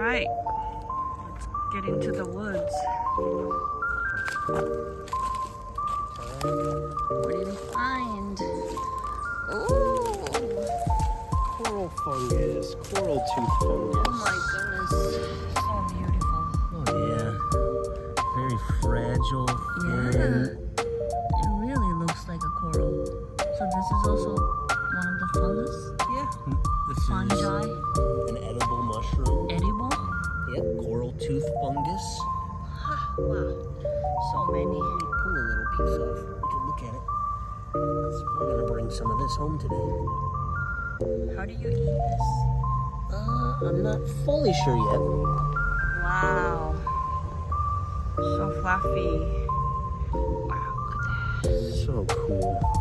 right, let's get into the woods. What did we find? Ooh! Coral fungus, coral tooth fungus. Oh my goodness, so beautiful. Oh yeah, very fragile, Yeah, thin. it really looks like a coral. So this is also one of the fungus? Yeah, this Fungi? is an edible mushroom. Edible? Yep, coral tooth fungus. Wow, so many. Let me pull a little piece off. We can look at it. So we're gonna bring some of this home today. How do you eat this? I'm not fully sure yet. Wow, so fluffy. Wow, look at that. So cool.